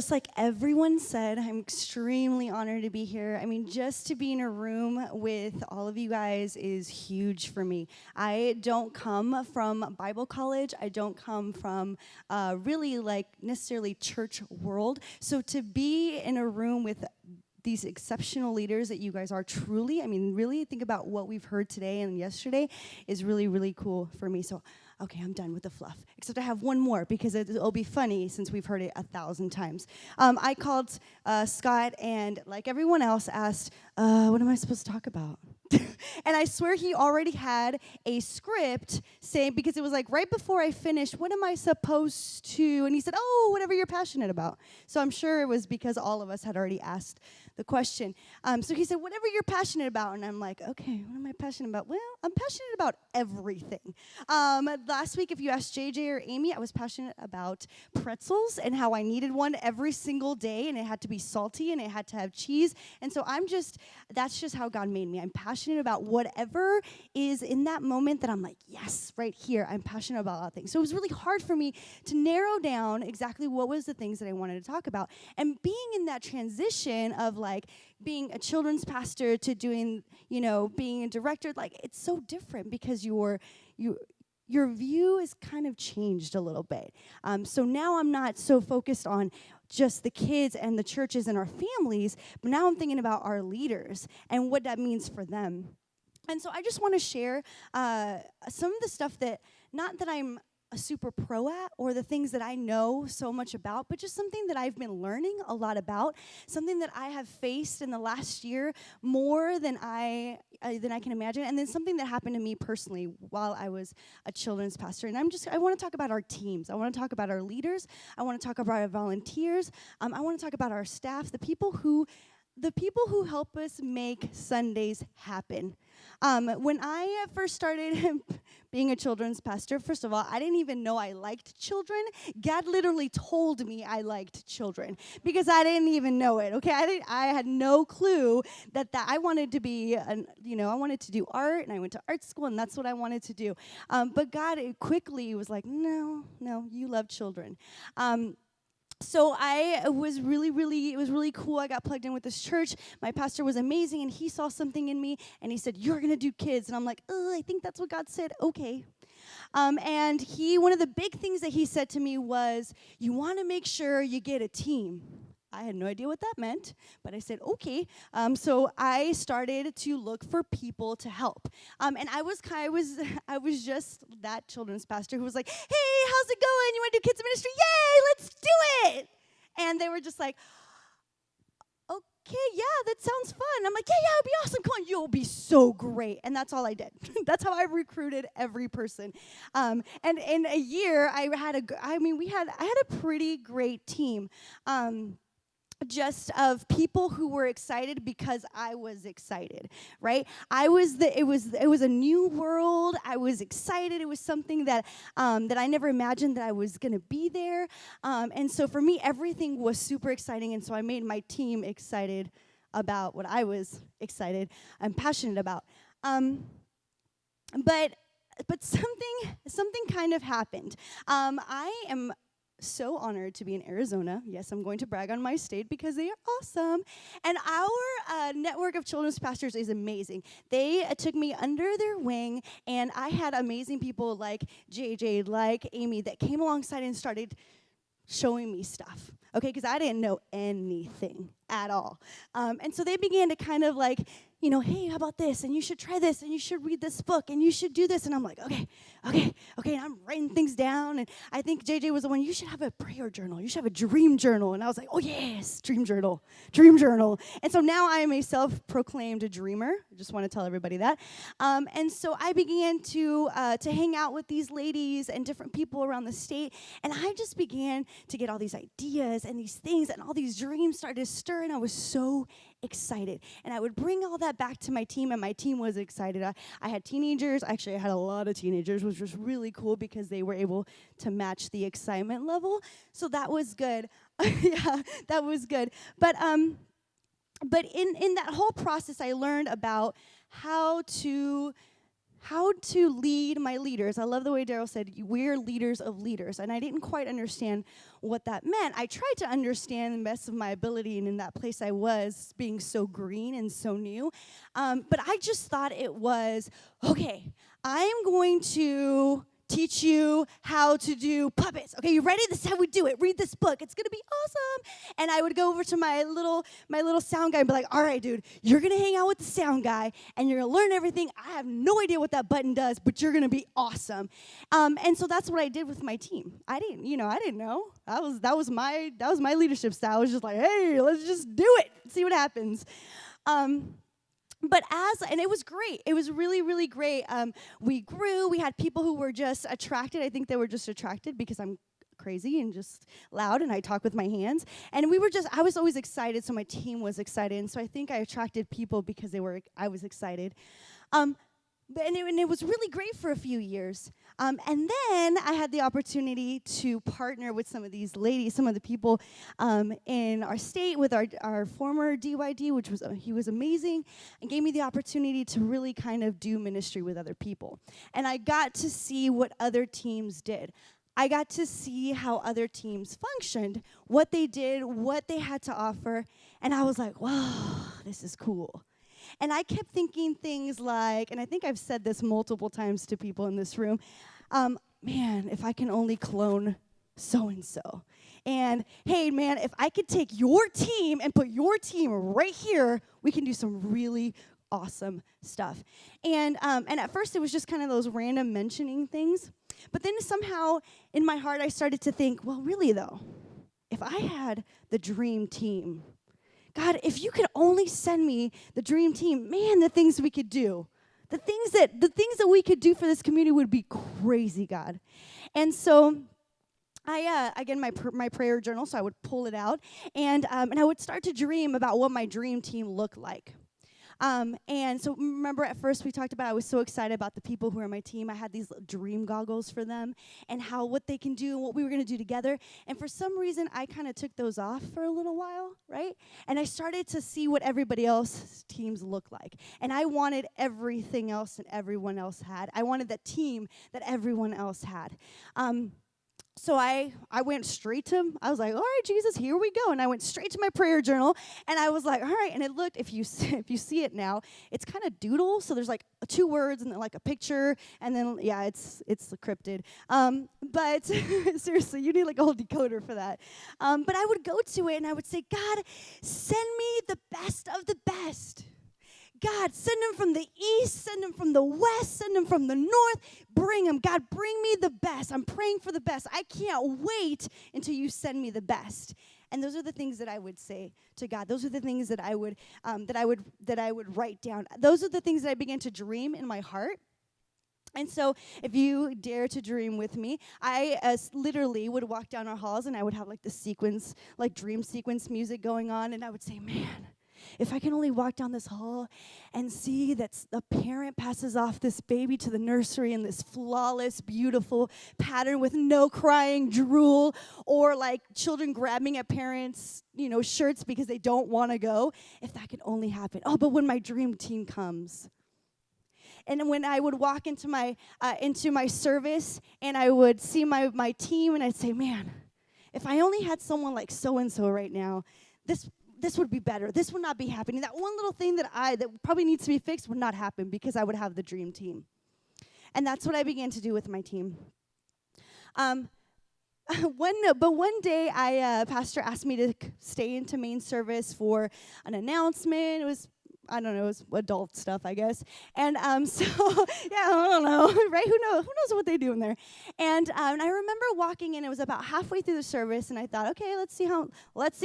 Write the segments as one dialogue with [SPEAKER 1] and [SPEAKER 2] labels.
[SPEAKER 1] just like everyone said, I'm extremely honored to be here. I mean, just to be in a room with all of you guys is huge for me. I don't come from Bible college. I don't come from really like necessarily church world. So to be in a room with these exceptional leaders that you guys are truly, I mean, really think about what we've heard today and yesterday is really, really cool for me. So, okay, I'm done with the fluff. Except I have one more because it'll be funny since we've heard it 1,000 times. I called Scott and, like everyone else, asked, what am I supposed to talk about? And I swear he already had a script saying, because it was like right before I finished, what am I supposed to? And he said, oh, whatever you're passionate about. So I'm sure it was because all of us had already asked the question. So he said, whatever you're passionate about. And I'm like, okay, what am I passionate about? Well, I'm passionate about everything. Last week, if you asked JJ or Amy, I was passionate about pretzels and how I needed one every single day, and it had to be salty and it had to have cheese. And so that's just how God made me. I'm passionate about whatever is in that moment that I'm like, yes, right here, I'm passionate about all things. So it was really hard for me to narrow down exactly what was the things that I wanted to talk about. And being in that transition of like being a children's pastor to doing, being a director, like it's so different because your view is kind of changed a little bit. So now I'm not so focused on just the kids and the churches and our families, but now I'm thinking about our leaders and what that means for them. And so I just want to share some of the stuff that, not that I'm a super pro at or the things that I know so much about, but just something that I've been learning a lot about, something that I have faced in the last year more than I can imagine, and then something that happened to me personally while I was a children's pastor. And I want to talk about our teams. I want to talk about our leaders. I want to talk about our volunteers. I want to talk about our staff, the people who help us make Sundays happen. When I first started being a children's pastor, first of all, I didn't even know I liked children. God literally told me I liked children because I didn't even know it, okay? I had no clue that I wanted to be, I wanted to do art, and I went to art school, and that's what I wanted to do. But God quickly was like, no, you love children. So it was really cool. I got plugged in with this church. My pastor was amazing, and he saw something in me, and he said, you're going to do kids. And I'm like, I think that's what God said. Okay. And one of the big things that he said to me was, you want to make sure you get a team. I had no idea what that meant, but I said, okay. So I started to look for people to help. And I was just that children's pastor who was like, hey, how's it going? You want to do kids ministry? Yay, let's do it. And they were just like, okay, yeah, that sounds fun. I'm like, yeah, it'll be awesome. Come on, you'll be so great. And that's all I did. That's how I recruited every person. And in a year, I had a pretty great team. Just of people who were excited because I was excited, right? It was a new world. I was excited. It was something that I never imagined that I was going to be there. And so for me, everything was super exciting. And so I made my team excited about what I was excited and passionate about. But something kind of happened. I am so honored to be in Arizona. Yes, I'm going to brag on my state because they are awesome. And our network of children's pastors is amazing. They took me under their wing, and I had amazing people like JJ, like Amy, that came alongside and started showing me stuff, okay, because I didn't know anything at all. And so they began to kind of like, hey, how about this? And you should try this, and you should read this book, and you should do this. And I'm like, okay. And I'm writing things down. And I think JJ was the one, you should have a prayer journal. You should have a dream journal. And I was like, oh, yes, dream journal. And so now I am a self-proclaimed dreamer. I just want to tell everybody that. And so I began to hang out with these ladies and different people around the state. And I just began to get all these ideas and these things, and all these dreams started to stir, and I was so excited. And I would bring all that back to my team, and my team was excited. I had teenagers. Actually, I had a lot of teenagers, which was really cool because they were able to match the excitement level. So that was good. Yeah, that was good. But in that whole process, I learned about how to how to lead my leaders. I love the way Daryl said, we're leaders of leaders. And I didn't quite understand what that meant. I tried to understand the best of my ability, and in that place I was, being so green and so new. But I just thought it was, okay, I am going to teach you how to do puppets. Okay, you ready? This is how we do it. Read this book. It's gonna be awesome. And I would go over to my little sound guy and be like, all right, dude, you're gonna hang out with the sound guy and you're gonna learn everything. I have no idea what that button does, but you're gonna be awesome. And so that's what I did with my team. I didn't know. That was my leadership style. I was just like, hey, let's just do it. See what happens. And it was great. It was really, really great. We grew. We had people who were just attracted. I think they were just attracted because I'm crazy and just loud, and I talk with my hands. And I was always excited, so my team was excited. And so I think I attracted people because I was excited. And it was really great for a few years. And then I had the opportunity to partner with some of these ladies, some of the people in our state, with our former DYD, he was amazing, and gave me the opportunity to really kind of do ministry with other people. And I got to see what other teams did. I got to see how other teams functioned, what they did, what they had to offer, and I was like, wow, this is cool. And I kept thinking things like, and I think I've said this multiple times to people in this room, man, if I can only clone so-and-so. And, hey, man, if I could take your team and put your team right here, we can do some really awesome stuff. And at first, it was just kind of those random mentioning things. But then somehow, in my heart, I started to think, well, really, though, if I had the dream team, God, if you could only send me the dream team, man, the things we could do. The things that we could do for this community would be crazy, God. And so I get my prayer journal, so I would pull it out, and I would start to dream about what my dream team looked like. And so remember, at first we talked about, I was so excited about the people who are on my team. I had these dream goggles for them and what they can do and what we were going to do together. And for some reason, I kind of took those off for a little while, right? And I started to see what everybody else's teams look like. And I wanted everything else that everyone else had. I wanted that team that everyone else had. So I went straight to, I was like, all right, Jesus, here we go. And I went straight to my prayer journal, and I was like, all right. And it looked, if you see it now, it's kind of doodle. So there's like 2 words and then like a picture, and then, yeah, it's encrypted. But seriously, you need like a whole decoder for that. But I would go to it, and I would say, God, send me the best of the best. God, send them from the east, send them from the west, send them from the north. Bring them. God, bring me the best. I'm praying for the best. I can't wait until you send me the best. And those are the things that I would say to God. Those are the things that I would write down. Those are the things that I began to dream in my heart. And so if you dare to dream with me, I literally would walk down our halls, and I would have like the sequence, like dream sequence music going on, and I would say, man, if I can only walk down this hall and see that a parent passes off this baby to the nursery in this flawless, beautiful pattern with no crying drool, or like children grabbing at parents' shirts because they don't want to go, if that could only happen. Oh, but when my dream team comes. And when I would walk into my service and I would see my team, and I'd say, man, if I only had someone like so-and-so right now, this would be better. This would not be happening. That one little thing that probably needs to be fixed would not happen because I would have the dream team. And that's what I began to do with my team. One day, pastor asked me to stay into main service for an announcement. It was adult stuff, I guess. And so, yeah, I don't know, right? Who knows what they do in there? And I remember walking in. It was about halfway through the service, and I thought, okay, let's see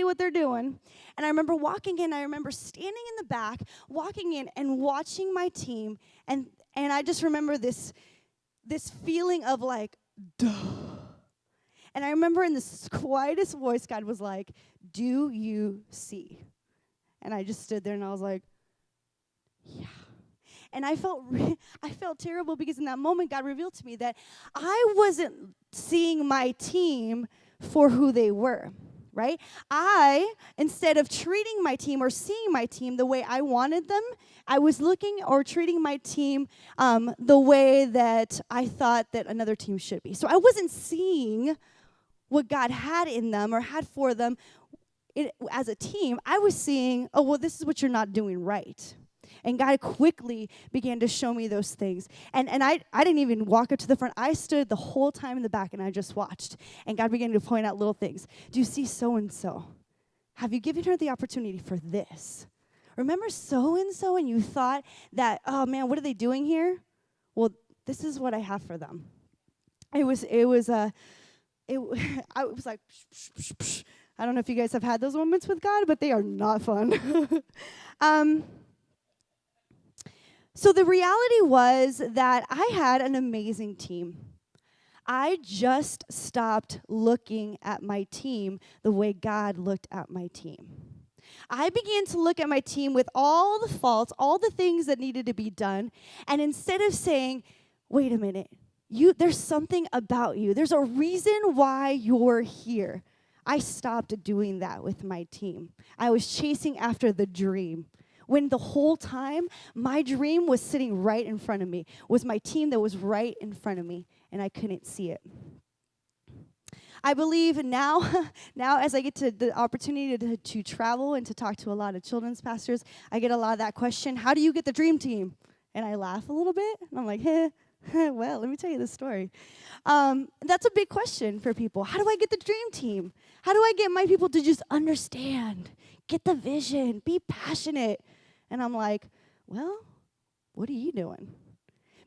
[SPEAKER 1] what they're doing. And I remember walking in. I remember standing in the back, walking in, and watching my team. And I just remember this feeling of like, duh. And I remember in the quietest voice, God was like, do you see? And I just stood there, and I was like, yeah. And I felt terrible because in that moment, God revealed to me that I wasn't seeing my team for who they were, right? Instead of treating my team or seeing my team the way I wanted them, I was looking or treating my team the way that I thought that another team should be. So I wasn't seeing what God had in them or had for them as a team. I was seeing, oh, well, this is what you're not doing right. And God quickly began to show me those things. And I didn't even walk up to the front. I stood the whole time in the back, and I just watched. And God began to point out little things. Do you see so-and-so? Have you given her the opportunity for this? Remember so-and-so, and you thought that, oh, man, what are they doing here? Well, this is what I have for them. I was like, psh, psh, psh. I don't know if you guys have had those moments with God, but they are not fun. So the reality was that I had an amazing team. I just stopped looking at my team the way God looked at my team. I began to look at my team with all the faults, all the things that needed to be done, and instead of saying, wait a minute, there's something about you. There's a reason why you're here. I stopped doing that with my team. I was chasing after the dream. When the whole time, my dream was sitting right in front of me, was my team that was right in front of me, and I couldn't see it. I believe now as I get to the opportunity to travel and to talk to a lot of children's pastors, I get a lot of that question, how do you get the dream team? And I laugh a little bit, and I'm like, well, let me tell you the story. That's a big question for people. How do I get the dream team? How do I get my people to just understand, get the vision, be passionate? And I'm like, well, what are you doing?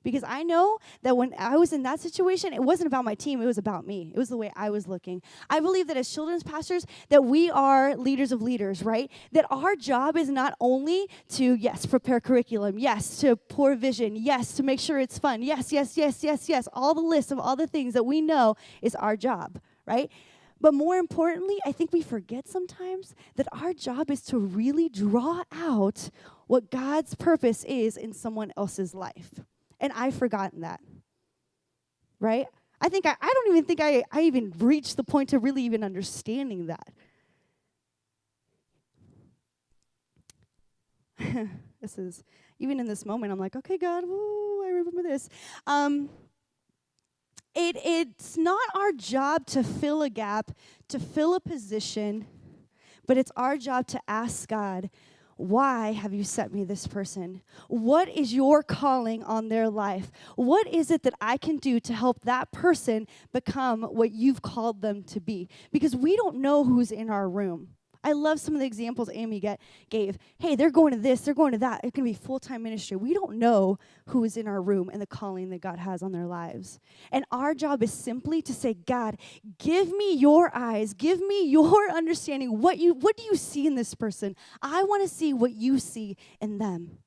[SPEAKER 1] Because I know that when I was in that situation, it wasn't about my team, it was about me. It was the way I was looking. I believe that as children's pastors, that we are leaders of leaders, right? That our job is not only to, yes, prepare curriculum, yes, to pour vision, yes, to make sure it's fun, yes, all the list of all the things that we know is our job, right? But more importantly, I think we forget sometimes that our job is to really draw out what God's purpose is in someone else's life. And I've forgotten that, right? I don't even think I even reached the point of really even understanding that. This is, even in this moment, I'm like, okay, God, woo, I remember this. It's not our job to fill a gap, to fill a position, but it's our job to ask God, why have you sent me this person? What is your calling on their life? What is it that I can do to help that person become what you've called them to be? Because we don't know who's in our room. I love some of the examples Amy gave. Hey, they're going to this, they're going to that. It's going to be full-time ministry. We don't know who is in our room and the calling that God has on their lives. And our job is simply to say, God, give me your eyes, give me your understanding. What do you see in this person? I want to see what you see in them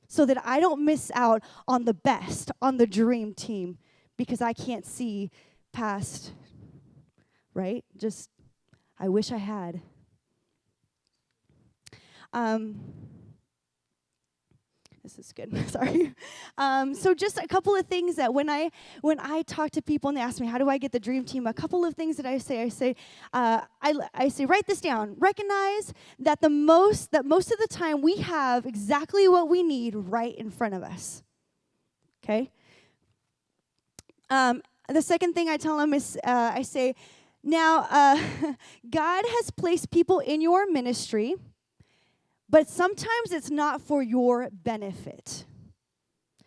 [SPEAKER 1] so that I don't miss out on the best, on the dream team, because I can't see past, right? Just, I wish I had. This is good. Sorry. So just a couple of things that when I talk to people and they ask me, how do I get the dream team? A couple of things that I say, write this down. Recognize that most of the time we have exactly what we need right in front of us. Okay. The second thing I tell them is, I say, now, God has placed people in your ministry, but sometimes it's not for your benefit.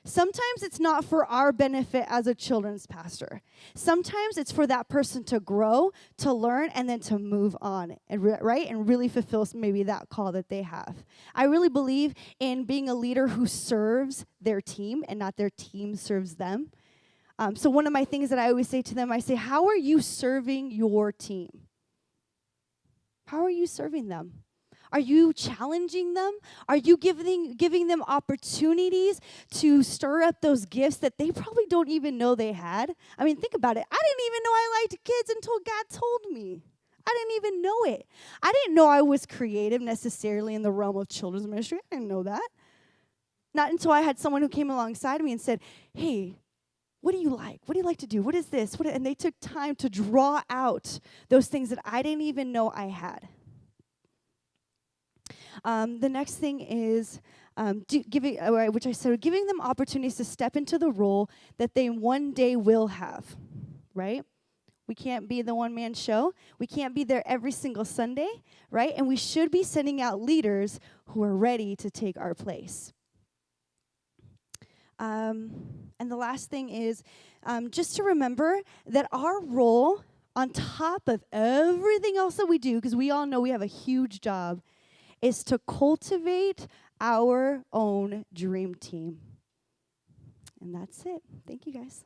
[SPEAKER 1] Sometimes it's not for our benefit as a children's pastor. Sometimes it's for that person to grow, to learn, and then to move on, and right? And really fulfill maybe that call that they have. I really believe in being a leader who serves their team and not their team serves them. So one of my things that I always say to them, I say, how are you serving your team? How are you serving them? Are you challenging them? Are you giving them opportunities to stir up those gifts that they probably don't even know they had? I mean, think about it. I didn't even know I liked kids until God told me. I didn't even know it. I didn't know I was creative necessarily in the realm of children's ministry. I didn't know that. Not until I had someone who came alongside me and said, hey, what do you like? What do you like to do? What is this? And they took time to draw out those things that I didn't even know I had. The next thing is which I said, giving them opportunities to step into the role that they one day will have, right? We can't be the one-man show. We can't be there every single Sunday, right? And we should be sending out leaders who are ready to take our place. And the last thing is just to remember that our role, on top of everything else that we do, because we all know we have a huge job, is to cultivate our own dream team. And that's it. Thank you, guys.